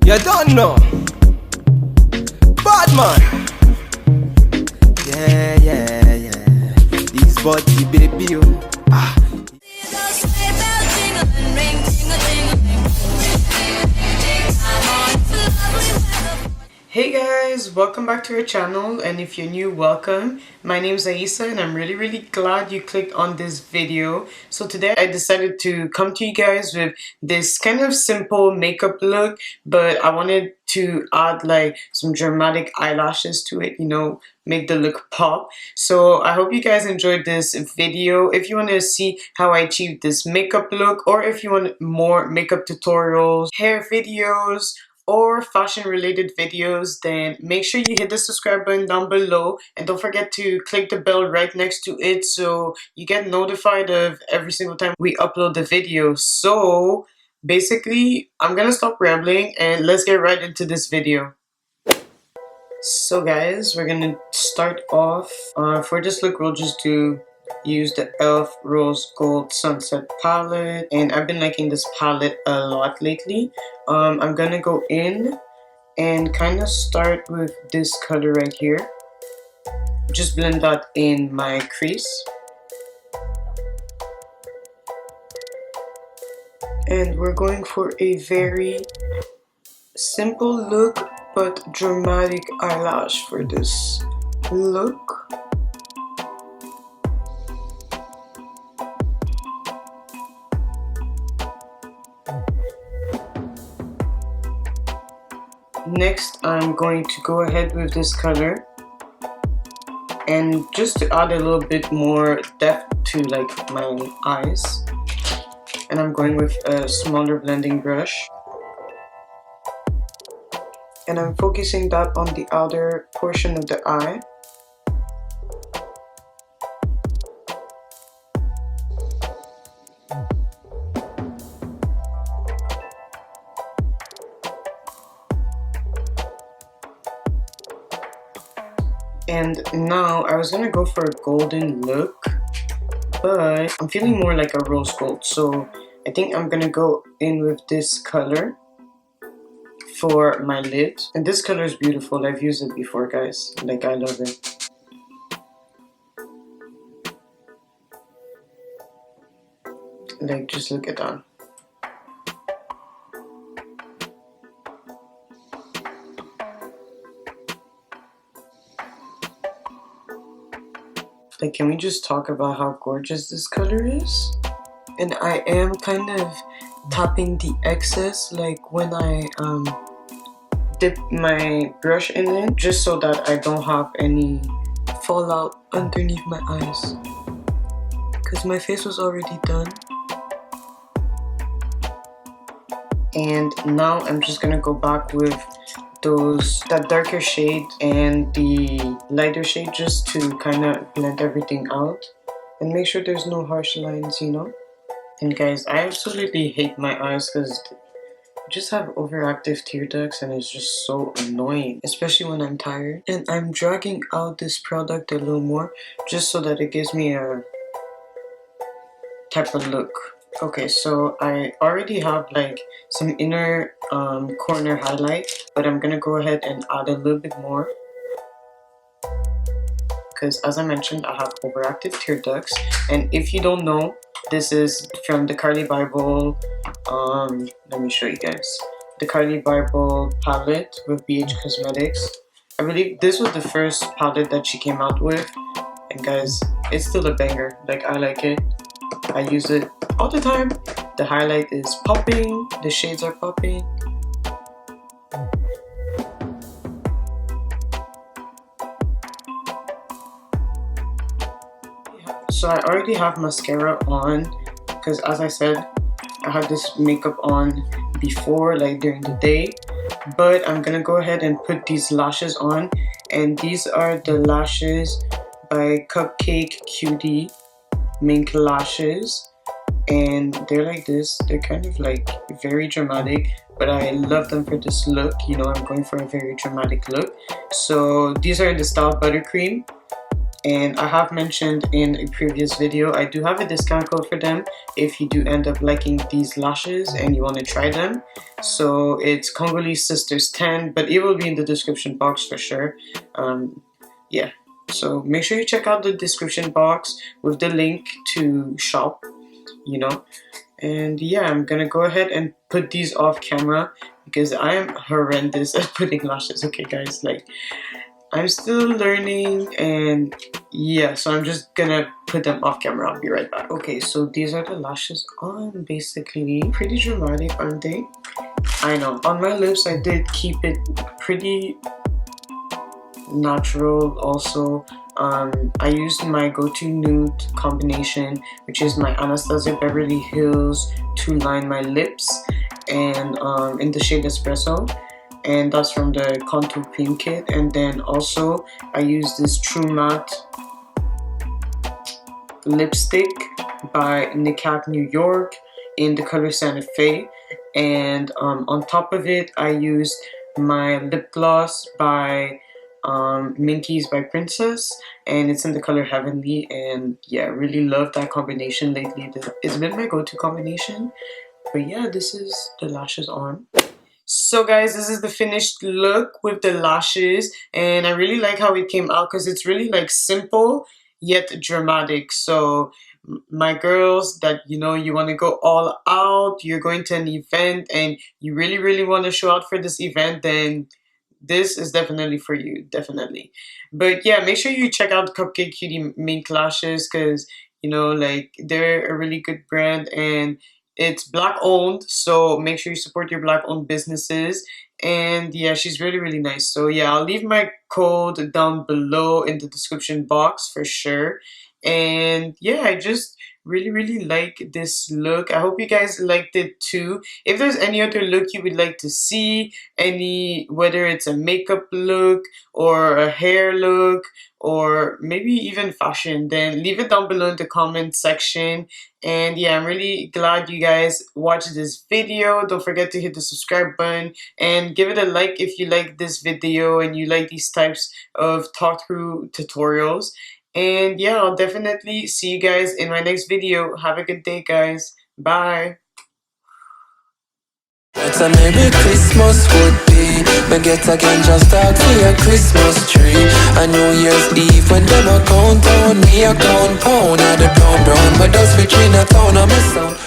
You don't know. Bad man. Yeah, yeah, yeah. These body baby. Ah. Hey guys, welcome back to our channel, and if you're new, welcome. My name is Aisa and I'm really glad you clicked on this video. So today I decided to come to you guys with this kind of simple makeup look, but I wanted to add like some dramatic eyelashes to it, you know, make the look pop. So I hope you guys enjoyed this video. If you want to see how I achieved this makeup look, or if you want more makeup tutorials, hair videos, or fashion related videos, then make sure you hit the subscribe button down below, and don't forget to click the bell right next to it so you get notified of every single time we upload the video. So basically, I'm gonna stop rambling and let's get right into this video. So guys, we're gonna start off for this look. We'll just use the e.l.f. Rose Gold Sunset palette, and I've been liking this palette a lot lately. I'm gonna go in and kind of start with this color right here. Just blend that in my crease. And we're going for a very simple look but dramatic eyelash for this look. Next, I'm going to go ahead with this color, and just to add a little bit more depth to like my eyes, and I'm going with a smaller blending brush, and I'm focusing that on the outer portion of the eye. And now I was gonna go for a golden look, but I'm feeling more like a rose gold, so I think I'm gonna go in with this color for my lid. And this color is beautiful. I've used it before, guys. Like, I love it. Like, just look at that. Like, can we just talk about how gorgeous this color is? And I am kind of tapping the excess, like when I dip my brush in it, just so that I don't have any fallout underneath my eyes, because my face was already done. And now I'm just gonna go back with that darker shade and the lighter shade, just to kind of blend everything out and make sure there's no harsh lines, you know. And guys, I absolutely hate my eyes because I just have overactive tear ducts, and it's just so annoying, especially when I'm tired. And I'm dragging out this product a little more just so that it gives me a type of look. Okay, so I already have like some inner corner highlight, but I'm gonna go ahead and add a little bit more, because as I mentioned, I have overactive tear ducts. And if you don't know, this is from the Carli Bybel, let me show you guys, the Carli Bybel palette with BH Cosmetics. I believe this was the first palette that she came out with, and guys, it's still a banger. Like, I like it. I use it all the time. The highlight is popping, the shades are popping. So I already have mascara on, because as I said, I had this makeup on before, like during the day. But I'm gonna go ahead and put these lashes on, and these are the lashes by Cupcake Cutie Mink lashes, and they're like this. They're kind of like very dramatic, but I love them for this look. You know, I'm going for a very dramatic look. So these are the style Buttercream, And I have mentioned in a previous video, I do have a discount code for them if you do end up liking these lashes and you want to try them. So it's CongoleseSisters 10, but it will be in the description box for sure. Yeah, so make sure you check out the description box with the link to shop, you know. And yeah, I'm gonna go ahead and put these off camera because I am horrendous at putting lashes. Okay guys, like I'm still learning, and yeah, so I'm just gonna put them off camera. I'll be right back. Okay, so these are the lashes on. Basically pretty dramatic, aren't they? I know. On my lips I did keep it pretty natural also. I used my go-to nude combination, which is my Anastasia Beverly Hills to line my lips, and in the shade Espresso, and that's from the contour cream kit. And then also I use this True Matte lipstick by NICKAK New York in the color Santa Fe, and on top of it I used my lip gloss by Minkies by Princess, and it's in the color Heavenly. And yeah, I really love that combination lately. It's been my go-to combination. But yeah, this is the lashes on. So guys, this is the finished look with the lashes, and I really like how it came out because it's really like simple yet dramatic. So my girls that, you know, you want to go all out, you're going to an event and you really want to show out for this event, then this is definitely for you, definitely. But yeah, make sure you check out Cupcake Cutie Mink lashes because, you know, like they're a really good brand and it's black owned, so make sure you support your black owned businesses. And yeah, she's really nice. So yeah, I'll leave my code down below in the description box for sure. And yeah, I just really like this look. I hope you guys liked it too. If there's any other look you would like to see, whether it's a makeup look or a hair look or maybe even fashion, then leave it down below in the comment section. And yeah, I'm really glad you guys watched this video. Don't forget to hit the subscribe button and give it a like if you like this video and you like these types of talk through tutorials. And yeah, I'll definitely see you guys in my next video. Have a good day, guys. Bye. It's a Merry Christmas would be. Me get again just start for a Christmas tree. A New Year's Eve when them a count down, me a count pound. At the brown, but those between a town of my sound.